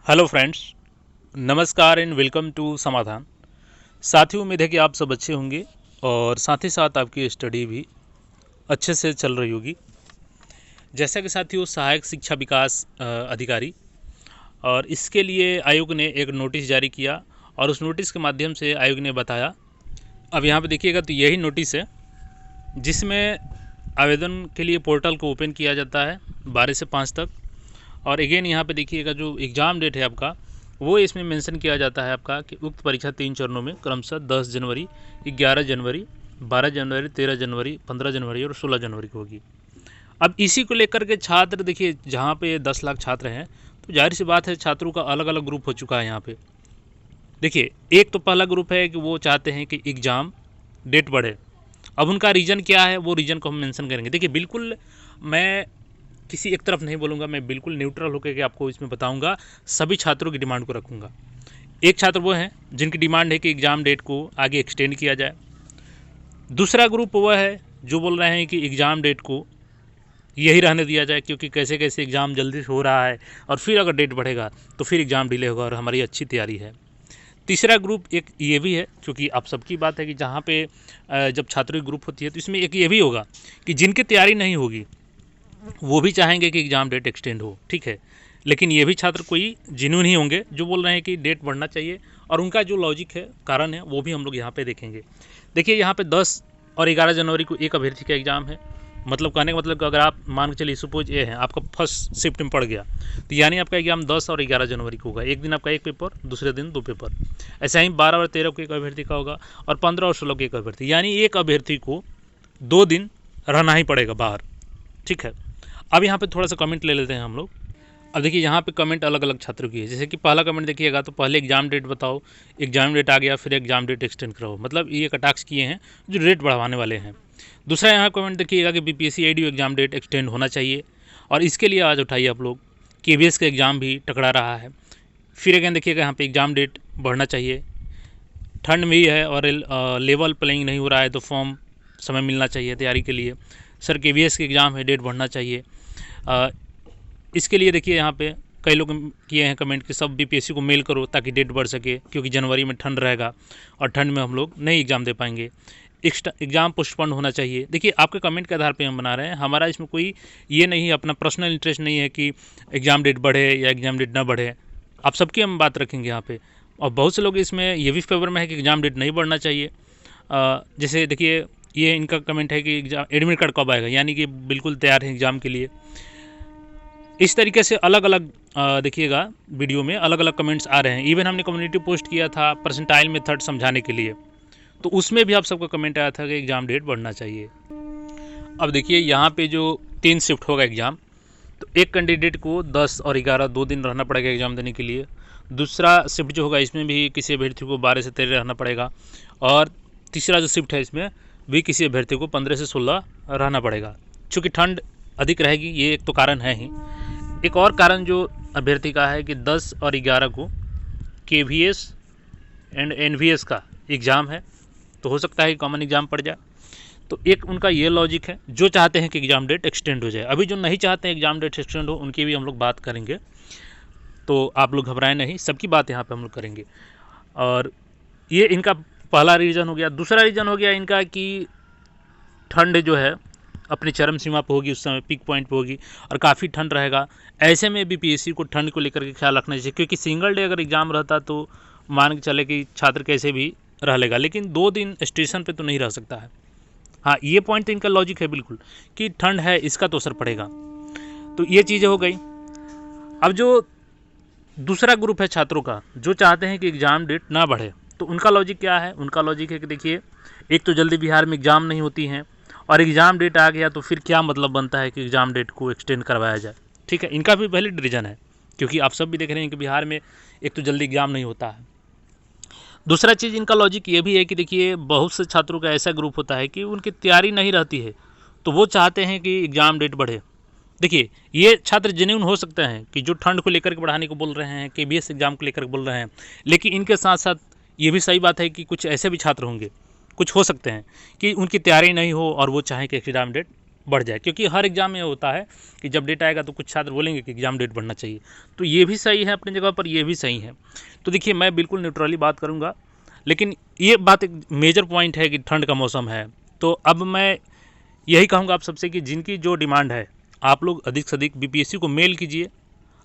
Hello friends, नमस्कार and welcome to समाधान। साथियों, उम्मीद है कि आप सब अच्छे होंगे और साथ ही साथ आपकी स्टडी भी अच्छे से चल रही होगी। जैसा कि साथियों, सहायक शिक्षा विकास अधिकारी और इसके लिए आयोग ने एक नोटिस जारी किया और उस नोटिस के माध्यम से आयोग ने बताया, अब यहाँ पे देखिएगा तो यही नोटिस है जिसमें आवेदन के लिए पोर्टल को ओपन किया जाता है 12 से 5 तक। और अगेन यहाँ पे देखिएगा जो एग्ज़ाम डेट है आपका, वो इसमें मेंशन किया जाता है आपका कि उक्त परीक्षा 3 चरणों में क्रमशः 10 जनवरी, 11 जनवरी, 12 जनवरी, 13 जनवरी, 15 जनवरी और 16 जनवरी को होगी। अब इसी को लेकर के छात्र देखिए, जहाँ पे 10 लाख छात्र हैं तो जाहिर सी बात है छात्रों का अलग अलग ग्रुप हो चुका है। यहाँ पे देखिए, एक तो पहला ग्रुप है कि वो चाहते हैं कि एग्ज़ाम डेट बढ़े। अब उनका रीज़न क्या है, वो रीज़न को हम मेंशन करेंगे। देखिए, बिल्कुल मैं किसी एक तरफ नहीं बोलूँगा, मैं बिल्कुल न्यूट्रल होकर के आपको इसमें बताऊँगा, सभी छात्रों की डिमांड को रखूँगा। एक छात्र वो हैं जिनकी डिमांड है कि एग्ज़ाम डेट को आगे एक्सटेंड किया जाए। दूसरा ग्रुप वह है जो बोल रहे हैं कि एग्ज़ाम डेट को यही रहने दिया जाए, क्योंकि कैसे कैसे एग्ज़ाम जल्दी से हो रहा है और फिर अगर डेट बढ़ेगा तो फिर एग्ज़ाम डिले होगा और हमारी अच्छी तैयारी है। तीसरा ग्रुप एक ये भी है, क्योंकि आप सबकी बात है कि जहाँ पे जब छात्रों की ग्रुप होती है तो इसमें एक ये भी होगा कि जिनकी तैयारी नहीं होगी वो भी चाहेंगे कि एग्ज़ाम डेट एक्सटेंड हो, ठीक है। लेकिन ये भी छात्र कोई जेन्युइन ही होंगे जो बोल रहे हैं कि डेट बढ़ना चाहिए, और उनका जो लॉजिक है, कारण है, वो भी हम लोग यहाँ पे देखेंगे। देखिए, यहाँ पे 10 और 11 जनवरी को एक अभ्यर्थी का एग्ज़ाम है। मतलब कहने का मतलब कि अगर आप मान के चलिए, सपोज ये है आपका फर्स्ट शिफ्ट में पड़ गया, तो यानी आपका एग्ज़ाम 10 और 11 जनवरी को होगा। एक दिन आपका एक पेपर, दूसरे दिन 2 पेपर। ऐसा ही 12 और 13 को एक अभ्यर्थी का होगा और 15 और 16 को एक अभ्यर्थी। यानी एक अभ्यर्थी को 2 दिन रहना ही पड़ेगा बाहर, ठीक है। अब यहाँ पे थोड़ा सा कमेंट ले लेते हैं हम लोग। अब देखिए, यहाँ पे कमेंट अलग अलग छात्रों की है। जैसे कि पहला कमेंट देखिएगा तो पहले एग्ज़ाम डेट बताओ, एग्ज़ाम डेट आ गया, फिर एग्ज़ाम डेट एक्सटेंड कराओ। मतलब ये कटाक्ष किए हैं जो डेट बढ़ाने वाले हैं। दूसरा यहाँ कमेंट देखिएगा कि BPSC ADO exam date extend होना चाहिए, और इसके लिए आवाज़ उठाइए आप लोग। केवीएस का एग्ज़ाम भी टकरा रहा है। फिर अगेन देखिएगा यहाँ पे एग्ज़ाम डेट बढ़ना चाहिए। ठंड भी है और लेवल प्लेइंग नहीं हो रहा है, तो फॉर्म समय मिलना चाहिए तैयारी के लिए। सर, केवीएस के एग्ज़ाम है, डेट बढ़ना चाहिए। इसके लिए देखिए, यहाँ पे कई लोग किए हैं कमेंट कि सब बीपीएससी को मेल करो ताकि डेट बढ़ सके, क्योंकि जनवरी में ठंड रहेगा और ठंड में हम लोग नहीं एग्ज़ाम दे पाएंगे। एग्ज़ाम पोस्टपोन होना चाहिए। देखिए, आपके कमेंट के आधार पे हम बना रहे हैं, हमारा इसमें कोई ये नहीं है, अपना पर्सनल इंटरेस्ट नहीं है कि एग्ज़ाम डेट बढ़े या एग्ज़ाम डेट ना बढ़े। आप सबकी हम बात रखेंगे यहाँ पे। और बहुत से लोग इसमें ये भी फेवर में है कि एग्ज़ाम डेट नहीं बढ़ना चाहिए। जैसे देखिए, ये इनका कमेंट है कि एग्ज़ाम एडमिट कार्ड कब आएगा, यानी कि बिल्कुल तैयार है एग्ज़ाम के लिए। इस तरीके से अलग अलग देखिएगा वीडियो में अलग अलग कमेंट्स आ रहे हैं। इवन हमने कम्युनिटी पोस्ट किया था परसेंटाइल मेथड समझाने के लिए, तो उसमें भी आप सबका कमेंट आया था कि एग्ज़ाम डेट बढ़ना चाहिए। अब देखिए, यहाँ पे जो 3 शिफ्ट होगा एग्ज़ाम, तो एक कैंडिडेट को 10 और 11 2 दिन रहना पड़ेगा एग्ज़ाम देने के लिए। दूसरा शिफ्ट जो होगा इसमें भी किसी अभ्यर्थी को 12 से 13 रहना पड़ेगा, और तीसरा जो शिफ्ट है इसमें भी किसी अभ्यर्थी को 15 से 16 रहना पड़ेगा। चूँकि ठंड अधिक रहेगी, ये एक तो कारण है ही। एक और कारण जो अभ्यर्थी का है कि 10 और 11 को केवीएस एंड एनवीएस का एग्ज़ाम है, तो हो सकता है कि कॉमन एग्ज़ाम पड़ जाए। तो एक उनका ये लॉजिक है, जो चाहते हैं कि एग्ज़ाम डेट एक्सटेंड हो जाए। अभी जो नहीं चाहते हैं एग्ज़ाम डेट एक्सटेंड हो, उनकी भी हम लोग बात करेंगे, तो आप लोग घबराएं नहीं, सबकी बात यहाँ पे हम लोग करेंगे। और ये इनका पहला रीज़न हो गया। दूसरा रीज़न हो गया इनका कि ठंड जो है अपनी चरम सीमा पर होगी, उस समय पीक पॉइंट पर होगी और काफ़ी ठंड रहेगा। ऐसे में बीपीएससी को ठंड को लेकर के ख्याल रखना चाहिए, क्योंकि सिंगल डे अगर एग्ज़ाम रहता तो मान के चले कि छात्र कैसे भी रह लेगा, लेकिन 2 दिन स्टेशन पे तो नहीं रह सकता है। हाँ, ये पॉइंट तो इनका लॉजिक है बिल्कुल कि ठंड है, इसका तो असर पड़ेगा। तो ये चीज़ें हो गई। अब जो दूसरा ग्रुप है छात्रों का जो चाहते हैं कि एग्ज़ाम डेट ना बढ़े, तो उनका लॉजिक क्या है? उनका लॉजिक है कि देखिए, एक तो जल्दी बिहार में एग्ज़ाम नहीं होती हैं, और एग्ज़ाम डेट आ गया तो फिर क्या मतलब बनता है कि एग्ज़ाम डेट को एक्सटेंड करवाया जाए, ठीक है। इनका भी वैलिड रीज़न है, क्योंकि आप सब भी देख रहे हैं कि बिहार में एक तो जल्दी एग्ज़ाम नहीं होता है। दूसरा चीज़ इनका लॉजिक ये भी है कि देखिए, बहुत से छात्रों का ऐसा ग्रुप होता है कि उनकी तैयारी नहीं रहती है, तो वो चाहते हैं कि एग्ज़ाम डेट बढ़े। देखिए, ये छात्र जेन्युइन हो सकते हैं कि जो ठंड को लेकर के बढ़ाने को बोल रहे हैं, केवीएस एग्ज़ाम को लेकर बोल रहे हैं, लेकिन इनके साथ साथ ये भी सही बात है कि कुछ ऐसे भी छात्र होंगे, कुछ हो सकते हैं कि उनकी तैयारी नहीं हो और वो चाहें कि एग्ज़ाम डेट बढ़ जाए, क्योंकि हर एग्ज़ाम में होता है कि जब डेट आएगा तो कुछ छात्र बोलेंगे कि एग्ज़ाम डेट बढ़ना चाहिए। तो ये भी सही है अपनी जगह पर, ये भी सही है। तो देखिए मैं बिल्कुल न्यूट्रली बात करूँगा, लेकिन ये बात एक मेजर पॉइंट है कि ठंड का मौसम है। तो अब मैं यही कहूँगा आप सबसे कि जिनकी जो डिमांड है, आप लोग अधिक से अधिक बीपीएससी को मेल कीजिए,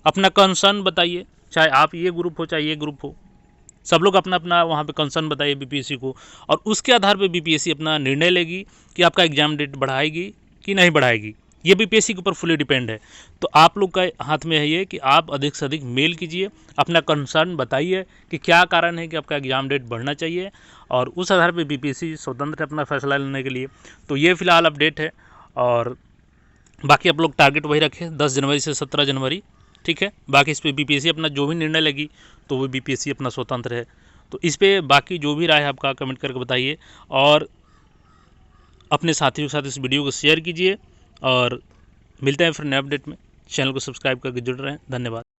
अपना कंसर्न बताइए, चाहे आप ये ग्रुप हो चाहे ये ग्रुप हो, सब लोग अपना अपना वहाँ पे कंसर्न बताइए बीपीएससी को, और उसके आधार पे बीपीएससी अपना निर्णय लेगी कि आपका एग्ज़ाम डेट बढ़ाएगी कि नहीं बढ़ाएगी। ये बीपीएससी के ऊपर फुली डिपेंड है। तो आप लोग का हाथ में है ये कि आप अधिक से अधिक मेल कीजिए, अपना कंसर्न बताइए कि क्या कारण है कि आपका एग्ज़ाम डेट बढ़ना चाहिए, और उस आधार पे बीपीएससी स्वतंत्र है अपना फैसला लेने के लिए। तो ये फिलहाल अपडेट है, और बाकी आप लोग टारगेट वही रखें 10 जनवरी से 17 जनवरी, ठीक है। बाकी इस पर बीपीएससी अपना जो भी निर्णय लेगी तो वो बीपीएससी अपना स्वतंत्र है। तो इस पर बाकी जो भी राय है आपका कमेंट करके बताइए, और अपने साथियों के साथ इस वीडियो को शेयर कीजिए, और मिलते हैं फिर नए अपडेट में। चैनल को सब्सक्राइब करके जुड़ रहे हैं। धन्यवाद।